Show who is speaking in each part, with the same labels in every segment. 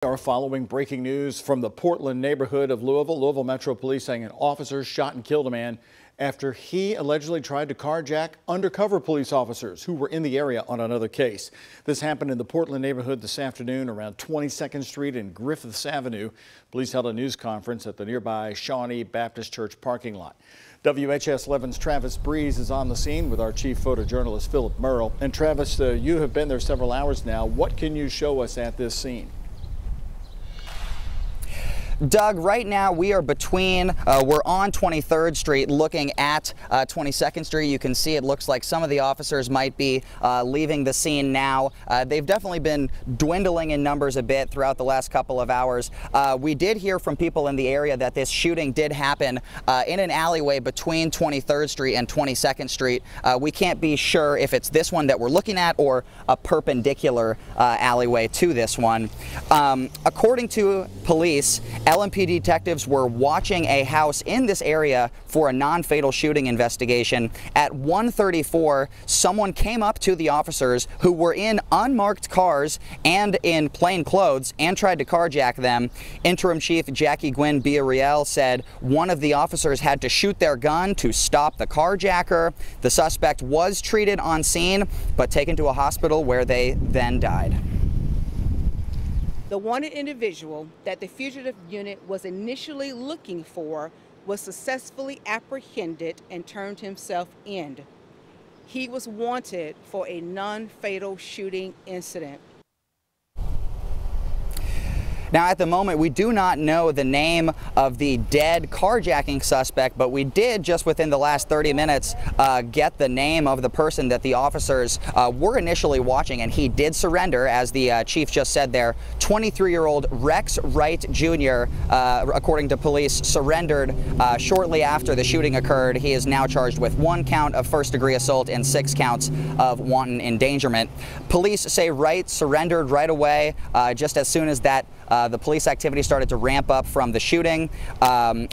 Speaker 1: Are following breaking news from the Portland neighborhood of Louisville. Louisville Metro Police saying an officer shot and killed a man after he allegedly tried to carjack undercover police officers who were in the area on another case. This happened in the Portland neighborhood this afternoon around 22nd Street and Griffiths Avenue. Police held a news conference at the nearby Shawnee Baptist Church parking lot. WHAS11's Travis Breeze is on the scene with our chief photojournalist Philip Merle. And Travis, you have been there several hours now. What can you show us at this scene?
Speaker 2: Doug, right now we are we're on 23rd Street looking at 22nd Street. You can see it looks like some of the officers might be leaving the scene now. They've definitely been dwindling in numbers a bit throughout the last couple of hours. We did hear from people in the area that this shooting did happen in an alleyway between 23rd Street and 22nd Street. We can't be sure if it's this one that we're looking at or a perpendicular alleyway to this one. According to police, LMP detectives were watching a house in this area for a non-fatal shooting investigation. At 1:34, someone came up to the officers who were in unmarked cars and in plain clothes and tried to carjack them. Interim Chief Jackie Gwynn Villarreal said one of the officers had to shoot their gun to stop the carjacker. The suspect was treated on scene but taken to a hospital where they then died.
Speaker 3: The wanted individual that the fugitive unit was initially looking for was successfully apprehended and turned himself in. He was wanted for a non-fatal shooting incident.
Speaker 2: Now, at the moment, we do not know the name of the dead carjacking suspect, but we did just within the last 30 minutes get the name of the person that the officers were initially watching, and he did surrender, as the chief just said there. 23-year-old Rex Wright Jr., according to police, surrendered shortly after the shooting occurred. He is now charged with 1 count of first-degree assault and 6 counts of wanton endangerment. Police say Wright surrendered right away, just as soon as that the police activity started to ramp up from the shooting.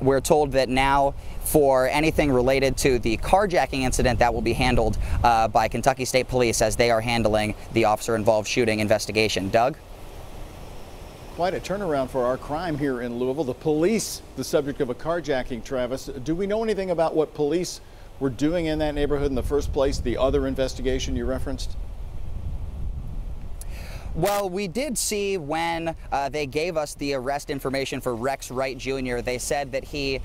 Speaker 2: We're told that now for anything related to the carjacking incident, that will be handled by Kentucky State Police as they are handling the officer-involved shooting investigation. Doug?
Speaker 1: Quite a turnaround for our crime here in Louisville. The police, the subject of a carjacking, Travis. Do we know anything about what police were doing in that neighborhood in the first place, the other investigation you referenced?
Speaker 2: Well, we did see when they gave us the arrest information for Rex Wright Jr., they said that he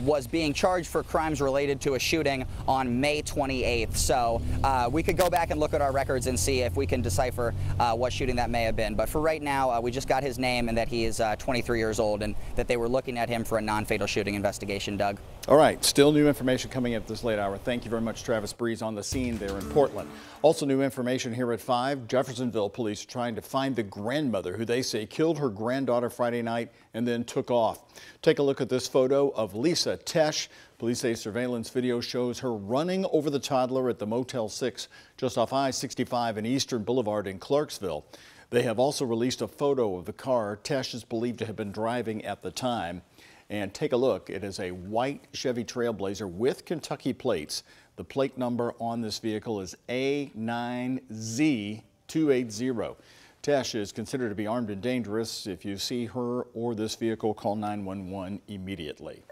Speaker 2: was being charged for crimes related to a shooting on May 28th. So we could go back and look at our records and see if we can decipher what shooting that may have been. But for right now, we just got his name and that he is 23 years old and that they were looking at him for a non-fatal shooting investigation, Doug.
Speaker 1: All right, still new information coming up this late hour. Thank you very much, Travis Breeze, on the scene there in Portland. Also new information here at 5. Jeffersonville police trying to find the grandmother who they say killed her granddaughter Friday night and then took off. Take a look at this photo of Lisa Tesh. Police say surveillance video shows her running over the toddler at the Motel 6 just off I-65 and Eastern Boulevard in Clarksville. They have also released a photo of the car Tesh is believed to have been driving at the time. And take a look. It is a white Chevy Trailblazer with Kentucky plates. The plate number on this vehicle is A9Z280. Tesh is considered to be armed and dangerous. If you see her or this vehicle, call 911 immediately.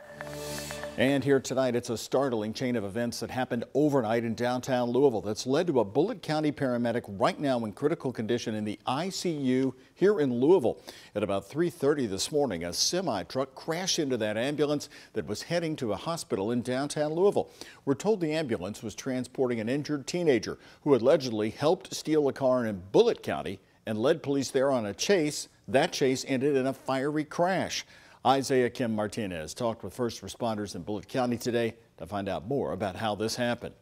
Speaker 1: And here tonight, it's a startling chain of events that happened overnight in downtown Louisville that's led to a Bullitt County paramedic right now in critical condition in the ICU here in Louisville. At about 3:30 this morning, a semi-truck crashed into that ambulance that was heading to a hospital in downtown Louisville. We're told the ambulance was transporting an injured teenager who allegedly helped steal a car in Bullitt County and led police there on a chase. That chase ended in a fiery crash. Isaiah Kim Martinez talked with first responders in Bullitt County today to find out more about how this happened.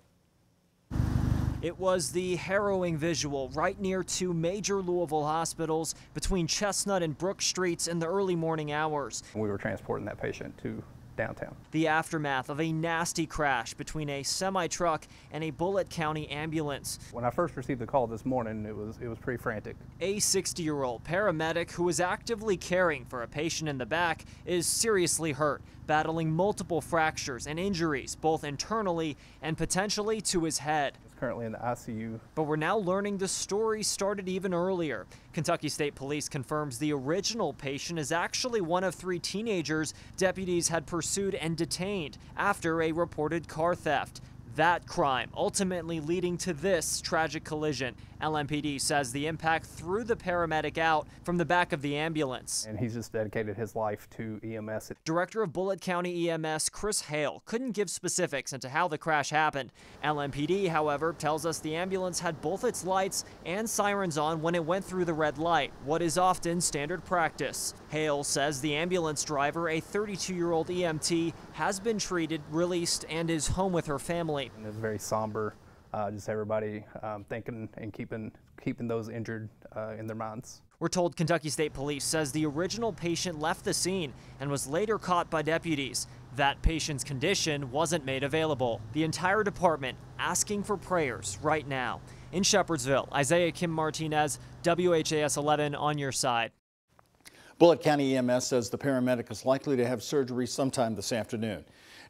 Speaker 4: It was the harrowing visual right near 2 major Louisville hospitals between Chestnut and Brook Streets in the early morning hours.
Speaker 5: We were transporting that patient to downtown.
Speaker 4: The aftermath of a nasty crash between a semi-truck and a Bullitt County ambulance.
Speaker 5: When I first received the call this morning, it was pretty frantic.
Speaker 4: A 60-year-old paramedic who was actively caring for a patient in the back is seriously hurt, battling multiple fractures and injuries, both internally and potentially to his head.
Speaker 5: currently in the ICU.
Speaker 4: But we're now learning the story started even earlier. Kentucky State Police confirms the original patient is actually one of 3 teenagers deputies had pursued and detained after a reported car theft. That crime ultimately leading to this tragic collision. LMPD says the impact threw the paramedic out from the back of the ambulance.
Speaker 5: And he's just dedicated his life to EMS.
Speaker 4: Director of Bullitt County EMS, Chris Hale, couldn't give specifics into how the crash happened. LMPD, however, tells us the ambulance had both its lights and sirens on when it went through the red light, what is often standard practice. Hale says the ambulance driver, a 32-year-old EMT, has been treated, released, and is home with her family.
Speaker 5: And it's very somber, just everybody thinking and keeping those injured in their minds.
Speaker 4: We're told Kentucky State Police says the original patient left the scene and was later caught by deputies. That patient's condition wasn't made available. The entire department asking for prayers right now. In Shepherdsville, Isaiah Kim Martinez, WHAS11 on your side.
Speaker 1: Bullitt County EMS says the paramedic is likely to have surgery sometime this afternoon.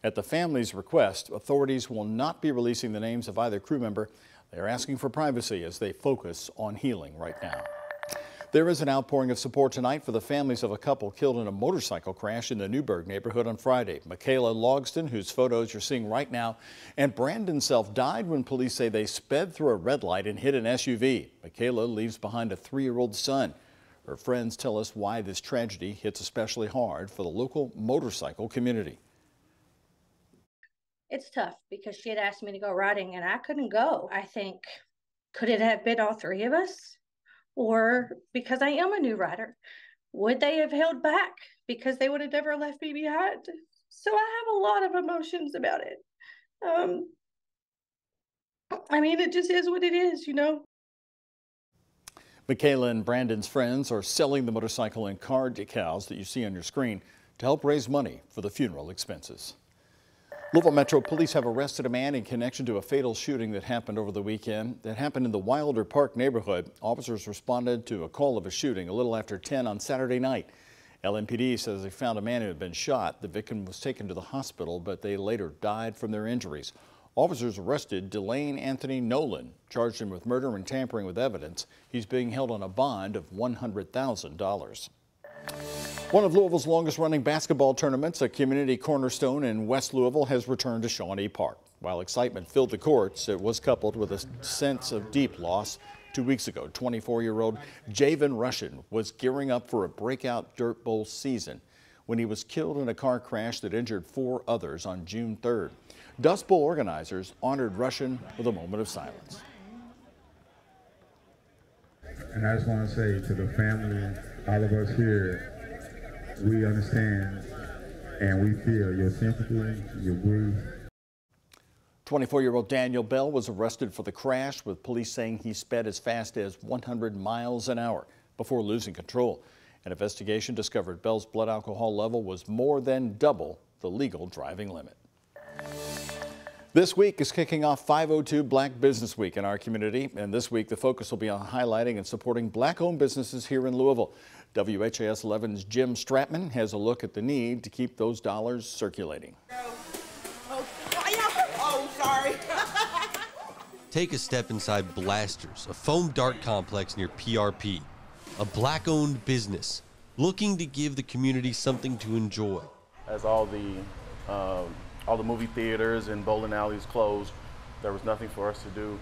Speaker 1: At the family's request, authorities will not be releasing the names of either crew member. They are asking for privacy as they focus on healing right now. There is an outpouring of support tonight for the families of a couple killed in a motorcycle crash in the Newburgh neighborhood on Friday. Michaela Logston, whose photos you're seeing right now, and Brandon Self died when police say they sped through a red light and hit an SUV. Michaela leaves behind a 3-year-old son. Her friends tell us why this tragedy hits especially hard for the local motorcycle community.
Speaker 6: It's tough because she had asked me to go riding and I couldn't go. I think, could it have been all 3 of us? Or because I am a new rider, would they have held back because they would have never left me behind? So I have a lot of emotions about it. I mean, it just is what it is, you know.
Speaker 1: Michaela and Brandon's friends are selling the motorcycle and car decals that you see on your screen to help raise money for the funeral expenses. Louisville Metro Police have arrested a man in connection to a fatal shooting that happened over the weekend. That happened in the Wilder Park neighborhood. Officers responded to a call of a shooting a little after 10 on Saturday night. LMPD says they found a man who had been shot. The victim was taken to the hospital, but they later died from their injuries. Officers arrested Delane Anthony Nolan, charged him with murder and tampering with evidence. He's being held on a bond of $100,000. One of Louisville's longest-running basketball tournaments, a community cornerstone in West Louisville, has returned to Shawnee Park. While excitement filled the courts, it was coupled with a sense of deep loss. 2 weeks ago, 24-year-old Javen Russian was gearing up for a breakout Dirt Bowl season when he was killed in a car crash that injured 4 others on June 3rd. Dust Bowl organizers honored Russian with a moment of silence.
Speaker 7: And I just want to say to the family, all of us here, we understand and we feel your sympathy, your grief.
Speaker 1: 24-year-old Daniel Bell was arrested for the crash, with police saying he sped as fast as 100 miles an hour before losing control. An investigation discovered Bell's blood alcohol level was more than double the legal driving limit. This week is kicking off 502 Black Business Week in our community, and this week the focus will be on highlighting and supporting black-owned businesses here in Louisville. WHAS 11's Jim Stratman has a look at the need to keep those dollars circulating.
Speaker 8: Oh, sorry.
Speaker 9: Take a step inside Blasters, a foam dart complex near PRP, a black-owned business looking to give the community something to enjoy.
Speaker 10: As all the movie theaters and bowling alleys closed, there was nothing for us to do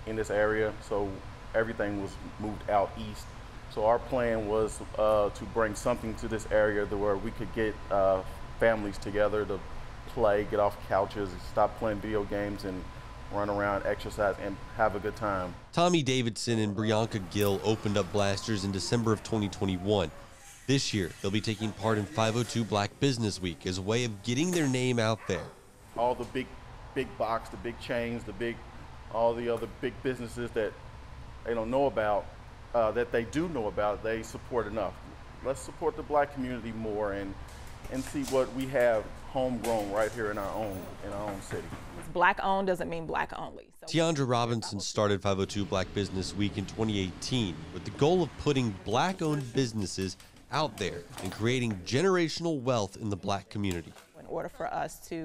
Speaker 10: in this area, so everything was moved out east. So our plan was to bring something to this area where we could get families together to play, get off couches, stop playing video games, and run around, exercise, and have a good time.
Speaker 9: Tommy Davidson and Brianka Gill opened up Blasters in December of 2021. This year, they'll be taking part in 502 Black Business Week as a way of getting their name out there.
Speaker 10: All the big box, the big chains, all the other big businesses that they don't know about, that they do know about, they support enough. Let's support the black community more and see what we have homegrown right here in our own city.
Speaker 8: Black owned doesn't mean black only. So
Speaker 9: Tiandra Robinson started 502 Black Business Week in 2018 with the goal of putting black-owned businesses out there and creating generational wealth in the black community.
Speaker 8: in order for us to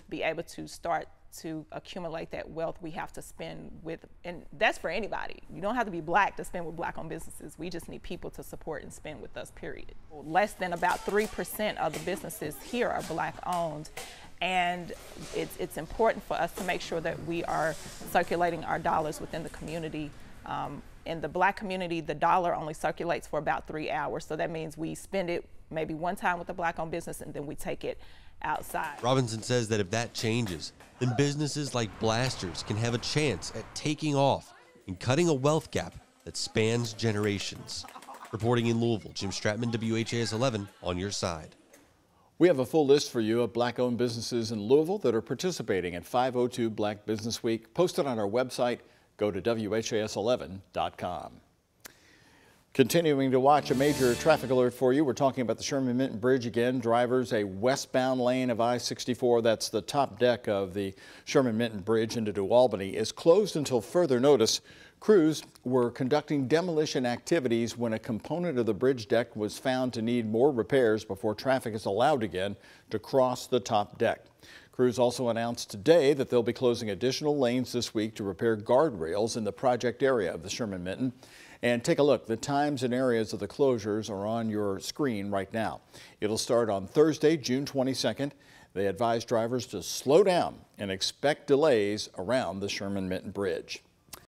Speaker 8: be able to start to accumulate that wealth, we have to spend with, and that's for anybody. You don't have to be Black to spend with Black-owned businesses. We just need people to support and spend with us, period. Less than about 3% of the businesses here are Black-owned. And it's important for us to make sure that we are circulating our dollars within the community. In the Black community, the dollar only circulates for about 3 hours. So that means we spend it maybe one time with a Black-owned business and then we take it outside.
Speaker 9: Robinson says that if that changes, then businesses like Blasters can have a chance at taking off and cutting a wealth gap that spans generations. Reporting in Louisville, Jim Stratman, WHAS11, on your side.
Speaker 1: We have a full list for you of Black-owned businesses in Louisville that are participating at 502 Black Business Week. Posted on our website. Go to WHAS11.com. Continuing to watch a major traffic alert for you. We're talking about the Sherman-Minton Bridge again. Drivers, a westbound lane of I-64, that's the top deck of the Sherman-Minton Bridge into New Albany, is closed until further notice. Crews were conducting demolition activities when a component of the bridge deck was found to need more repairs before traffic is allowed again to cross the top deck. Crews also announced today that they'll be closing additional lanes this week to repair guardrails in the project area of the Sherman-Minton. And take a look. The times and areas of the closures are on your screen right now. It'll start on Thursday, June 22nd. They advise drivers to slow down and expect delays around the Sherman-Minton Bridge.